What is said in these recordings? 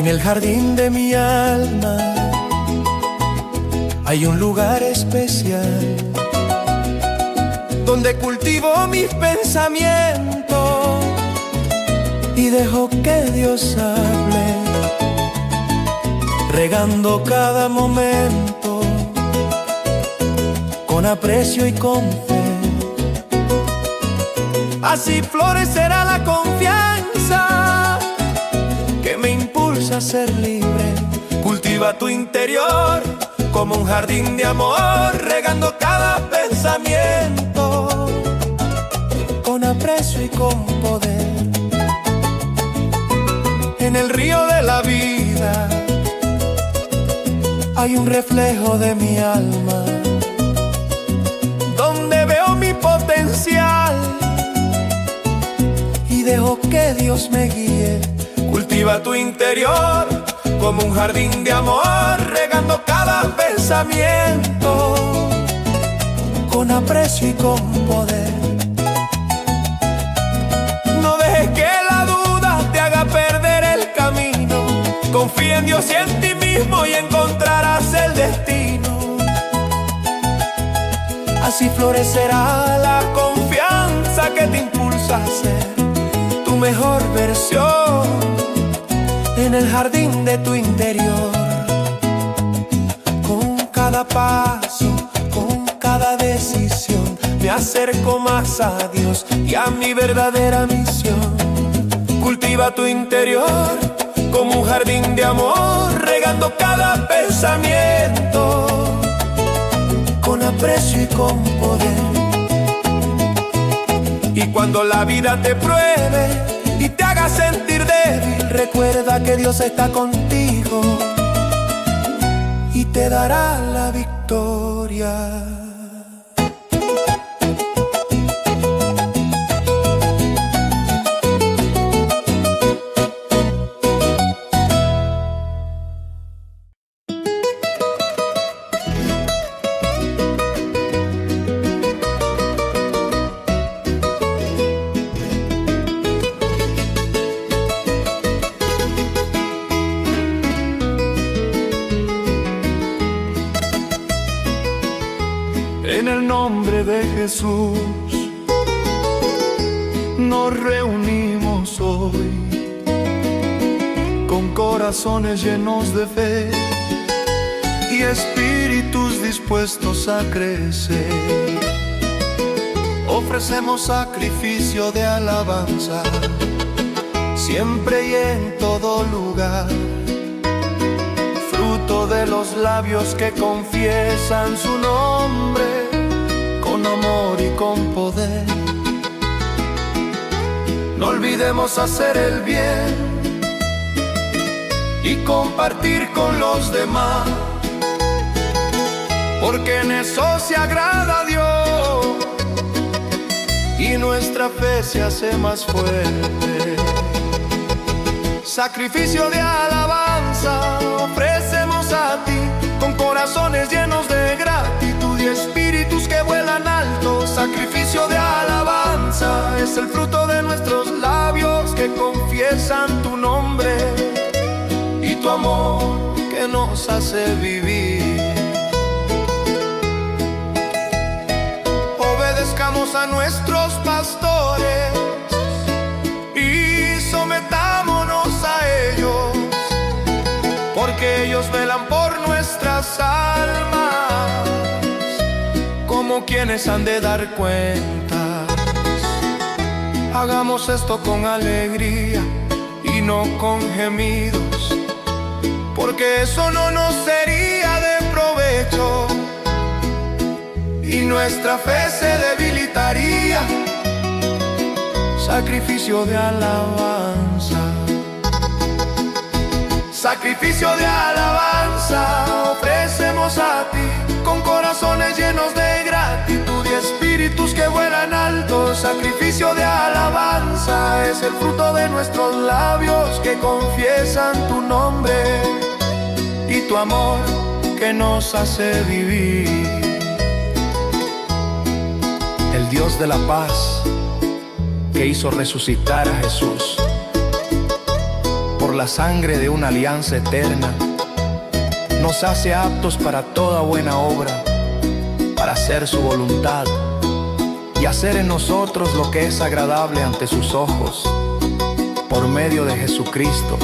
En el jardín de mi alma hay un lugar especial donde cultivo mis pensamientos y dejo que Dios hable, regando cada momento con aprecio y con fe. Así florecerá la confianza que me impulsa a ser libre. Cultiva tu interior como un jardín de amor, regando cada pensamiento con aprecio y con poder. En el río de la vida hay un reflejo de mi alma, donde veo mi potencial y dejo que Dios me guíe. Cultiva tu interior como un jardín de amor, regando cada pensamiento con aprecio y con poder. No dejes que la duda te haga perder el camino. Confía en Dios y en ti mismo y encontrarás el destino. Así florecerá la confianza que te impulsa a ser tu mejor versión en el jardín de tu interior. Con cada paso, con cada decisión, me acerco más a Dios y a mi verdadera misión. Cultiva tu interior como un jardín de amor, regando cada pensamiento con aprecio y con poder. Y cuando la vida te pruebe y te haga sentir débil, recuerda que Dios está contigo y te dará la victoria. En el nombre de Jesús nos reunimos hoy con corazones llenos de fe y espíritus dispuestos a crecer. Ofrecemos sacrificio de alabanza siempre y en todo lugar, fruto de los labios que confiesan su nombre con amor y con poder. No olvidemos hacer el bien y compartir con los demás, porque en eso se agrada a Dios y nuestra fe se hace más fuerte. Sacrificio de alabanza ofrecemos a ti, con corazones llenos de gratitud y espíritus que vuelan alto. Sacrificio de alabanza es el fruto de nuestros labios que confiesan tu nombre y tu amor que nos hace vivir. Obedezcamos a nuestros pastores y sometámonos a ellos, porque ellos velan por nuestras almas como quienes han de dar cuentas. Hagamos esto con alegría y no con gemidos, porque eso no nos sería de provecho y nuestra fe se debilitaría. Sacrificio de alabanza, sacrificio de alabanza ofrecemos a ti, con corazones llenos de gratitud y espíritus que vuelan alto. Sacrificio de alabanza es el fruto de nuestros labios que confiesan tu nombre y tu amor que nos hace vivir. El Dios de la paz que hizo resucitar a Jesús, por la sangre de una alianza eterna, nos hace aptos para toda buena obra, para hacer su voluntad y hacer en nosotros lo que es agradable ante sus ojos, por medio de Jesucristo,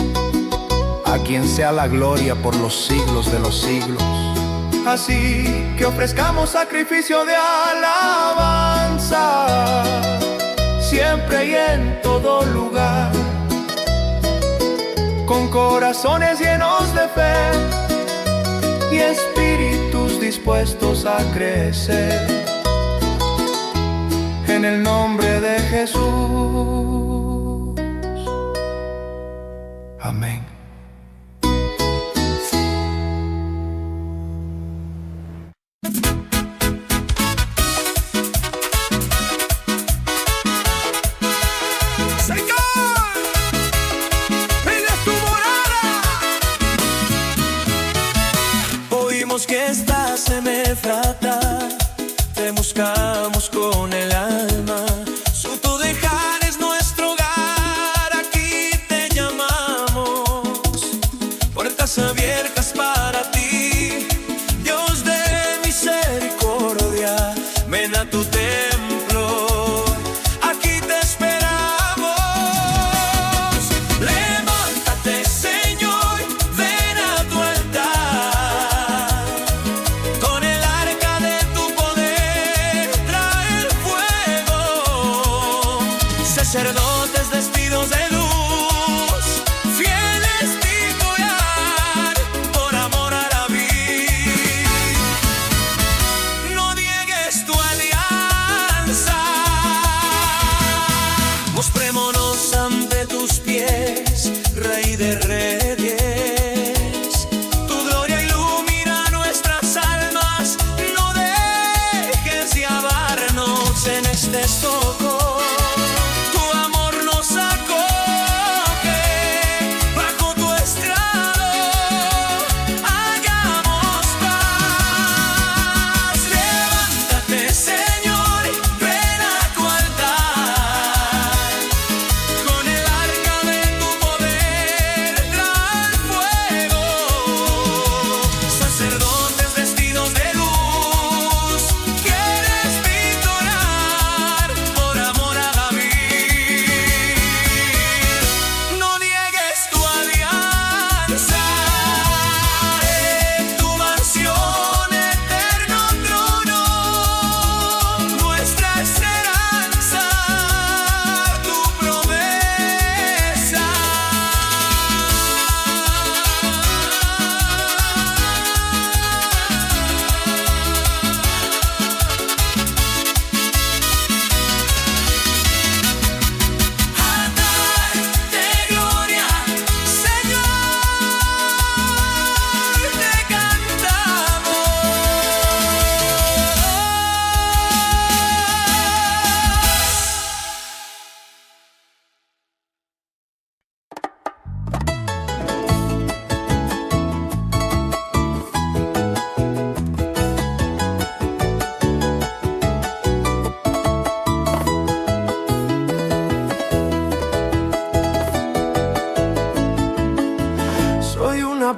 a quien sea la gloria por los siglos de los siglos. Así que ofrezcamos sacrificio de alabanza, siempre y en todo lugar, con corazones llenos de fe y espíritus dispuestos a crecer, en el nombre de Jesús. Amén. Que estás en Efrata, te buscamos con el alma. Soto de Jar es nuestro hogar, aquí te llamamos. Puertas abiertas para ti, Dios de misericordia. Ven a tu templo, aquí te esperamos. Levántate, Señor, ven a tu altar. Sacerdotes vestidos de luz, fieles titular, por amor a la vida. No niegues tu alianza, mostrémonos ante tus pies, Rey de Reyes. Tu gloria ilumina nuestras almas, no dejes de amarnos en este socorro.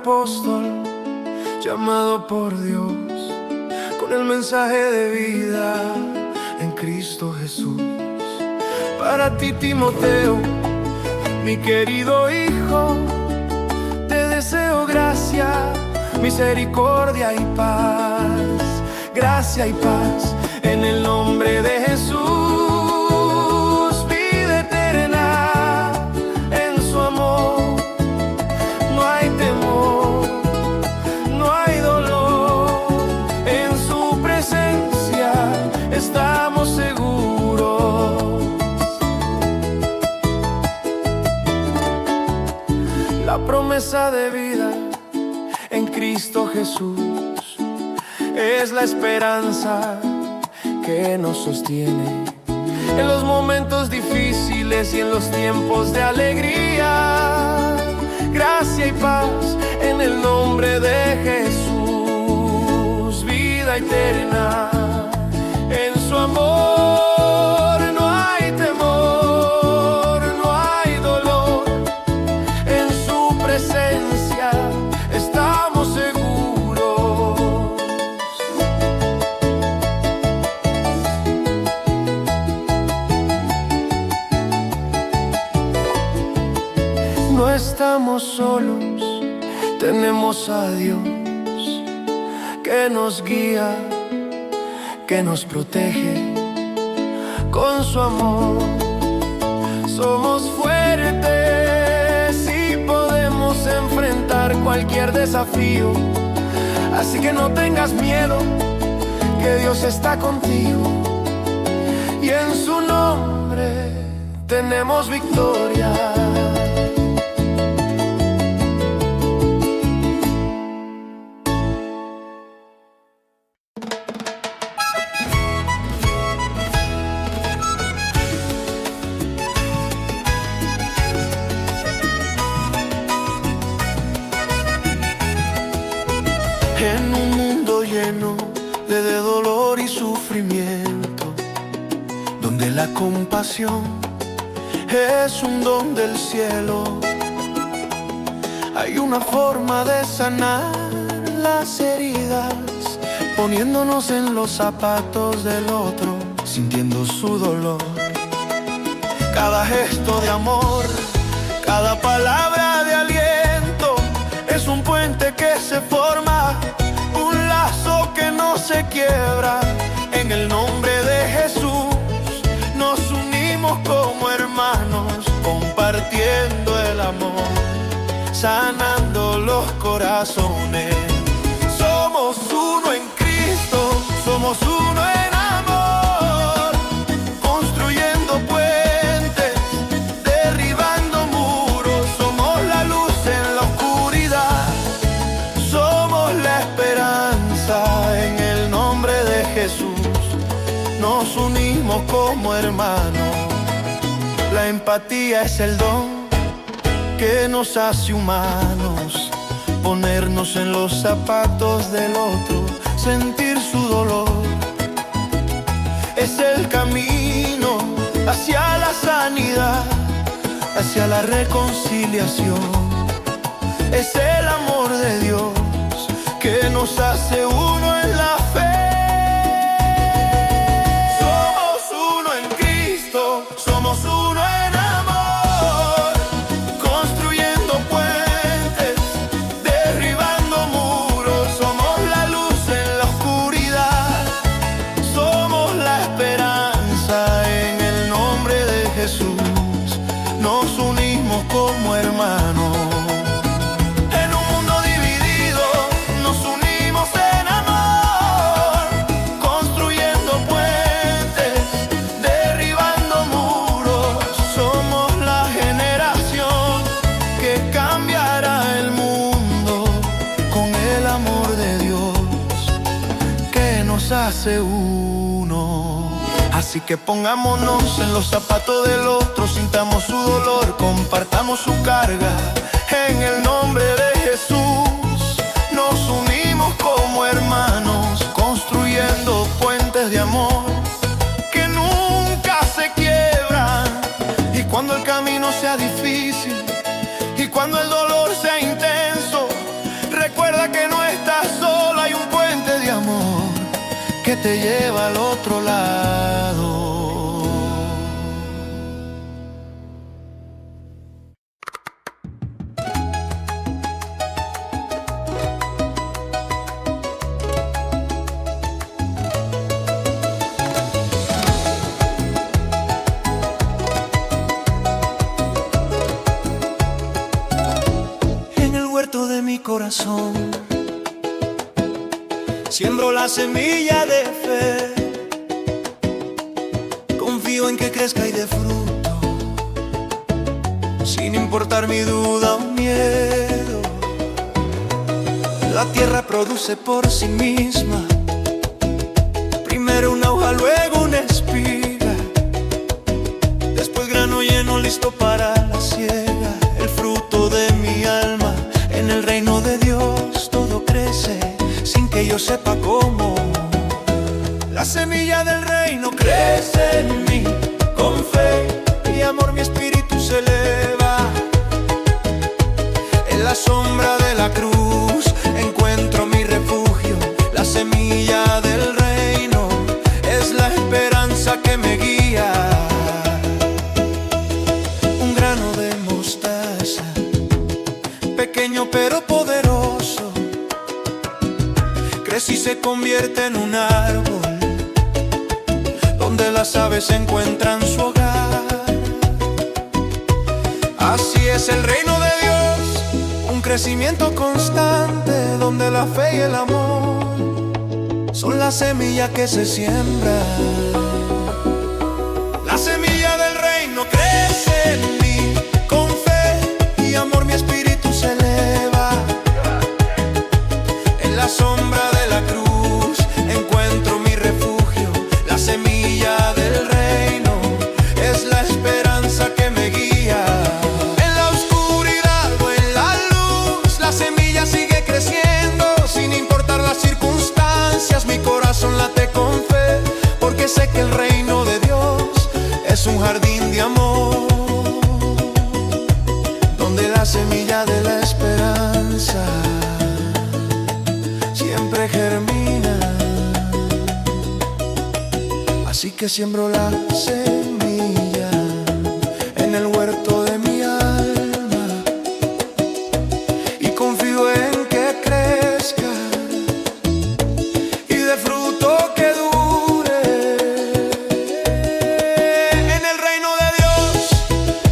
Apóstol llamado por Dios con el mensaje de vida en Cristo Jesús. Para ti, Timoteo, mi querido hijo, te deseo gracia, misericordia y paz. Gracia y paz en el nombre de Jesús. Vida eterna en su amor. No hay temor, no hay dolor, en su presencia estamos seguros. La promesa de vida en Cristo Jesús es la esperanza que nos sostiene en los momentos difíciles y en los tiempos de alegría. Gracia y paz en el nombre de Jesús. Vida eterna en su amor. No hay temor, no hay dolor, en su no estamos solos, tenemos a Dios que nos guía, que nos protege con su amor. Somos fuertes y podemos enfrentar cualquier desafío. Así que no tengas miedo, que Dios está contigo. Y en su nombre tenemos victoria. En un mundo lleno de dolor y sufrimiento, donde la compasión es un don del cielo, hay una forma de sanar las heridas, poniéndonos en los zapatos del otro, sintiendo su dolor. Cada gesto de amor, cada palabra de aliento, es un puente que se forma, un lazo que no se quiebra. En el nombre de Jesús nos unimos como hermanos, compartiendo el amor, sanando los corazones. Somos uno en Cristo, somos uno en amor, construyendo puentes, derribando muros. Somos la luz en la oscuridad, somos la esperanza. En el nombre de Jesús nos unimos como hermanos. La empatía es el don que nos hace humanos, ponernos en los zapatos del otro, sentir su dolor. Es el camino hacia la sanidad, hacia la reconciliación. Es el amor de Dios que nos hace uno en la fe. Somos uno en Cristo, somos uno en amor, construyendo puentes, derribando muros. Somos la luz en la oscuridad, somos la esperanza. En el nombre de Jesús nos unimos como hermanos. Hace uno. Así que pongámonos en los zapatos del otro, sintamos su dolor, compartamos su carga. En el nombre de Jesús nos unimos como hermanos, construyendo puentes de amor que nunca se quiebran. Y cuando el camino sea difícil y cuando el dolor sea intenso, recuerda que no estás solo, hay un puente de amor que te lleva al otro lado. En el huerto de mi corazón siembro la semilla de fe, confío en que crezca y dé fruto, sin importar mi duda o miedo. La tierra produce por sí misma, primero una hoja, luego una espiga, después grano lleno listo para la siega. El fruto de mi alma, en el reino de Dios todo crece, sin que yo sepa cómo. La semilla del reino crece en mí, con fe y amor mi espíritu se eleva. En la sombra de la cruz encuentro mi refugio. La semilla del reino es la esperanza que me guía. Un grano de mostaza pequeño pero poderoso, crece y se convierte en un árbol donde las aves encuentran su hogar. Así es el reino de Dios, un crecimiento constante donde la fe y el amor son la semilla que se siembra. La semilla del reino crece en mí, con fe y amor mi espíritu se eleva. En la sombra de la cruz encuentro mi refugio. La semilla del reino es la esperanza que me guía. En la oscuridad o en la luz, la semilla sigue creciendo. Sin importar las circunstancias, mi corazón late con fe, porque sé que el reino de Dios es un jardín de amor, donde la semilla de la esperanza siempre germina. Así que siembro la semilla en el huerto de mi alma y confío en que crezca y de fruto que dure. En el reino de Dios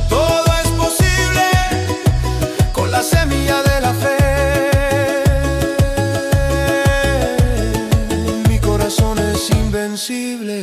todo es posible con la semilla de la fe. Mi corazón es invencible.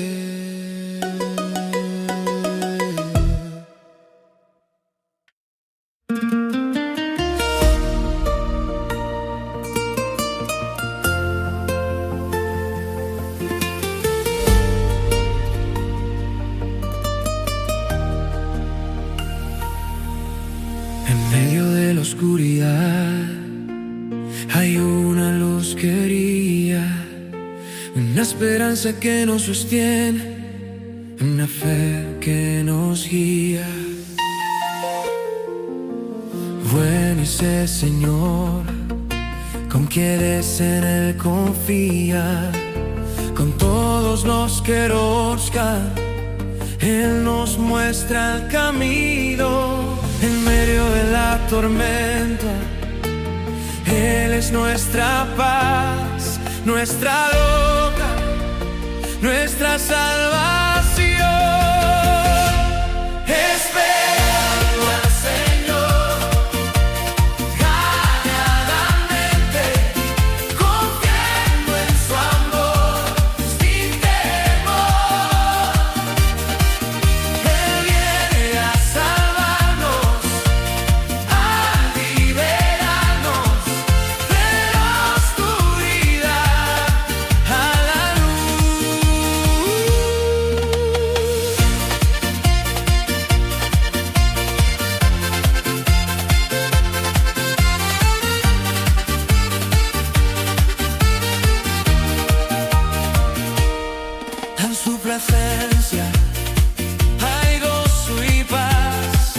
En medio de la oscuridad hay una luz que brilla, una esperanza que nos sostiene, una fe que nos guía. Bueno es el Señor, con quienes en Él confía. Con todos los que buscan, Él nos muestra el camino. En medio de la tormenta, Él es nuestra paz, nuestra roca, nuestra salvación. Esperando al Señor calladamente, confiando en su amor sin temor. Él viene a salvarnos, a liberarnos de la oscuridad a la luz. En su presencia hay gozo y paz,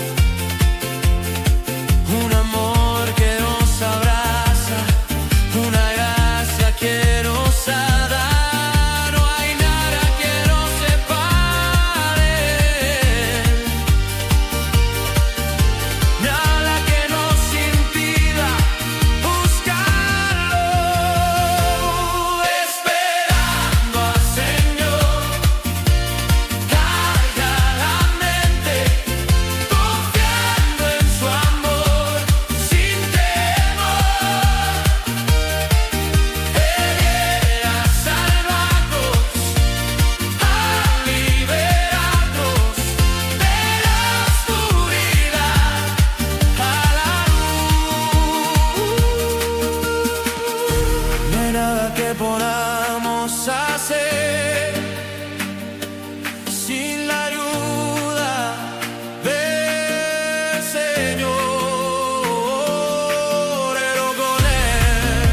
un amor que nos abraza, una gracia que nos da. No hay nada que nos separe, nada que nos impida buscarlo. Esperando al Señor calladamente, confiando en su amor sin temor. Él viene a salvarnos, a liberarnos de la oscuridad a la luz. No hay nada que podamos hacer sin la ayuda del Señor, pero con Él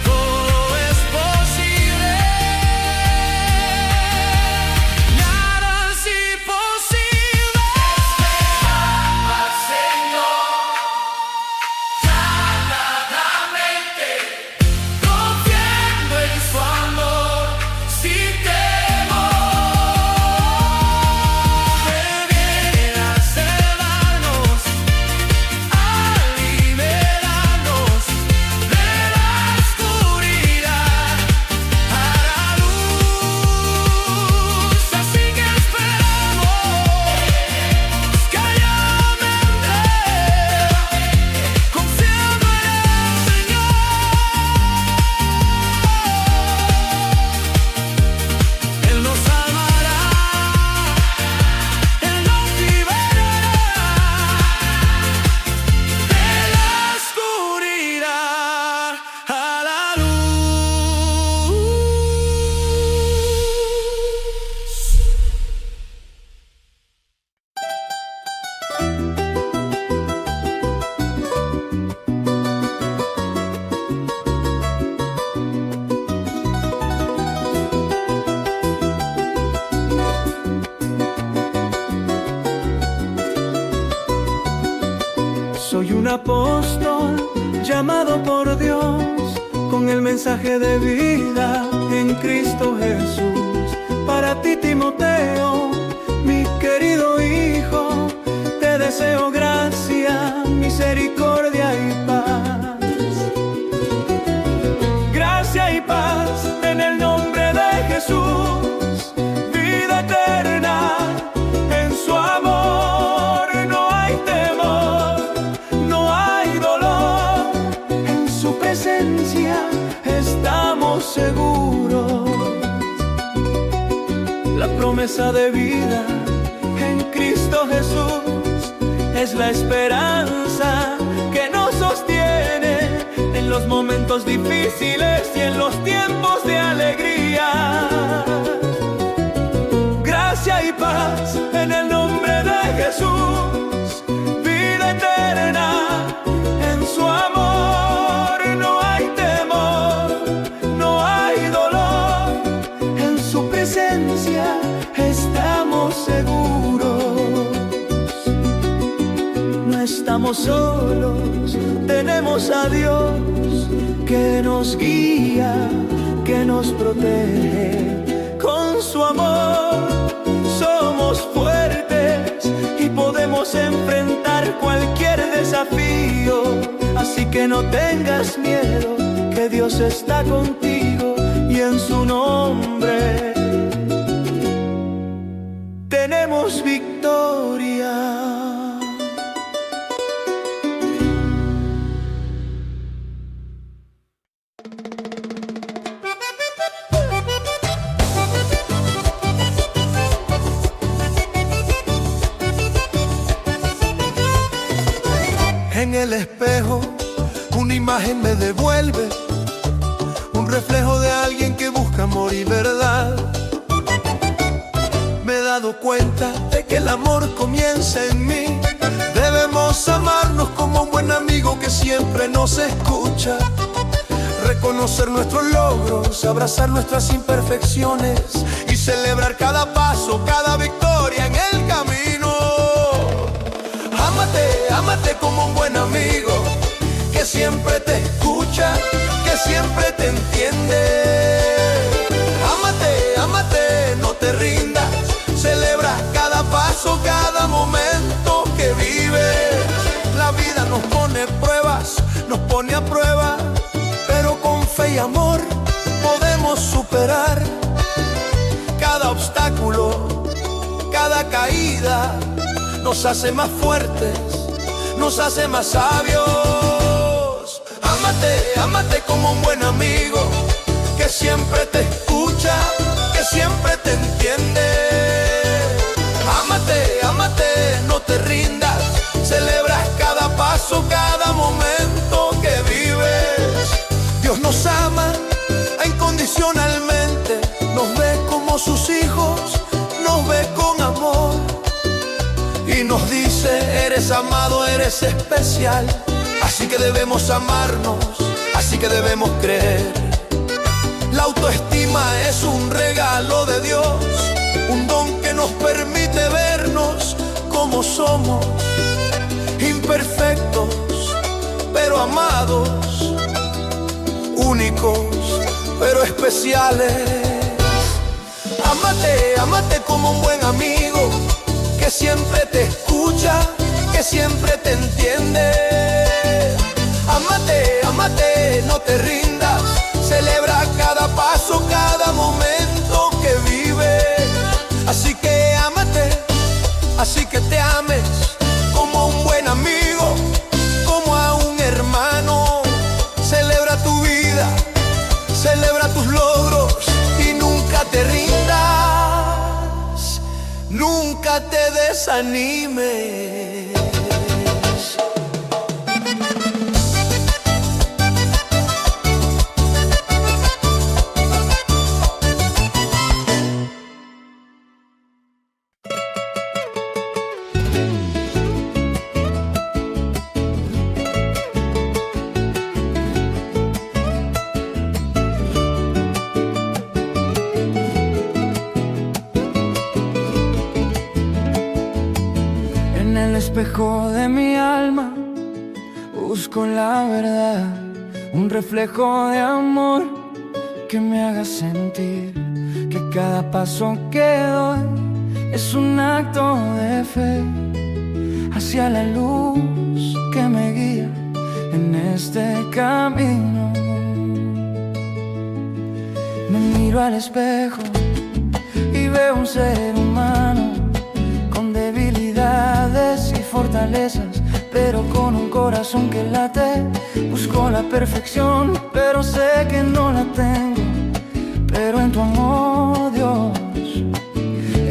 todo es posible. Nada es imposible. Esperando al Señor calladamente, confiando en su amor sin temor. Él viene a salvarnos, a Soy un apóstol llamado por Dios con el mensaje de vida en Cristo Jesús. Para ti, Timoteo, mi querido hijo, te deseo gracia, misericordia y paz. Gracia y paz en el nombre de Jesús, vida eterna en su amor. No hay temor, no hay dolor, en su presencia estamos seguros. La promesa de vida en Cristo Jesús es la esperanza que nos sostiene en los momentos difíciles y en los tiempos de alegría. Gracia y paz en el nombre de Jesús, vida eterna en su amor. No hay temor, no hay dolor, en su presencia estamos seguros. No estamos solos, tenemos a Dios que nos guía, que nos protege. Con su amor somos fuertes y podemos enfrentar cualquier desafío. Así que no tengas miedo, que Dios está contigo y en su nombre tenemos victoria. En el espejo una imagen me devuelve, un reflejo de alguien que busca amor y verdad. Me he dado cuenta de que el amor comienza en mí. Debemos amarnos como un buen amigo que siempre nos escucha. Reconocer nuestros logros, abrazar nuestras imperfecciones y celebrar cada paso, cada victoria en el camino. Ámate, ámate como un buen amigo que siempre te escucha, que siempre te entiende. Ámate, ámate, no te rindas, celebra cada paso, cada momento que vives. La vida nos pone pruebas, nos pone a prueba, pero con fe y amor podemos superar cada obstáculo, cada caída. Nos hace más fuertes, nos hace más sabios. Ámate, ámate como un buen amigo que siempre te escucha, que siempre te entiende. Ámate, ámate, no te rindas, celebra cada paso, cada momento que vives. Dios nos ama incondicionalmente, nos ve como sus hijos, nos ve con amor. Y nos dice, eres amado, eres especial. Así que debemos amarnos, así que debemos creer. La autoestima es un regalo de Dios, un don que nos permite vernos como somos, imperfectos, pero amados, únicos, pero especiales. Ámate, ámate como un buen amigo que siempre te escucha, que siempre te entiende. Ámate, ámate, no te rindas, celebra cada paso, cada momento que vives. Así que ámate, así que te ames como un buen amigo, como a un hermano. Celebra tu vida, celebra tus logros y nunca te rindas, nunca te desanimes. En el espejo de mi alma Busco la verdad, un reflejo de amor que me haga sentir que cada paso que doy es un acto de fe hacia la luz que me guía en este camino. Me miro al espejo y veo un ser humano con debilidades y fortalezas, pero con un corazón que late. Busco la perfección, pero sé que no la tengo. Pero en tu amor, Dios,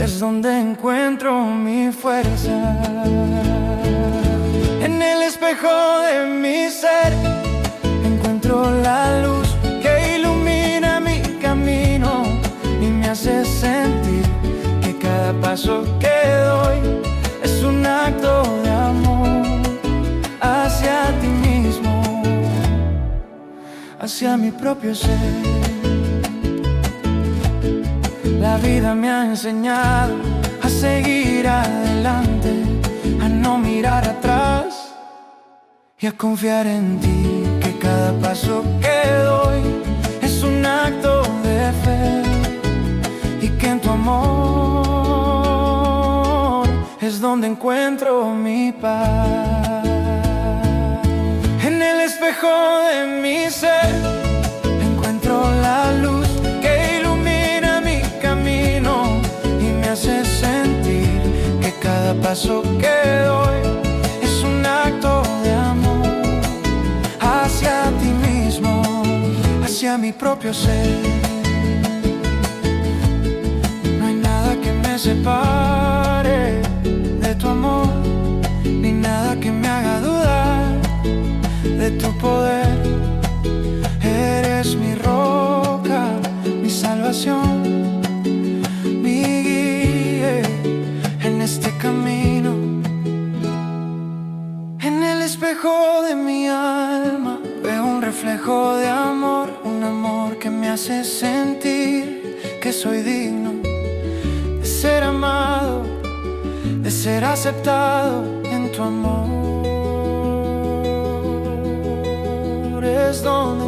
es donde encuentro mi fuerza. En el espejo de mi ser encuentro la luz que ilumina mi camino y me hace sentir que cada paso que doy es un acto de amor hacia ti mismo, hacia mi propio ser. La vida me ha enseñado a seguir adelante, a no mirar atrás y a confiar en ti, que cada paso que doy es un acto de fe y que en tu amor es donde encuentro mi paz. En el espejo de mi ser encuentro la luz que ilumina mi camino y me hace sentir que cada paso que doy es un acto de amor hacia ti mismo, hacia mi propio ser. No hay nada que me separe de tu amor, ni nada que me haga dudar de tu poder. Eres mi roca, mi salvación, mi guía en este camino. En el espejo de mi alma veo un reflejo de amor, un amor que me hace sentir que soy digno de ser amado, de ser aceptado en tu amor. Es donde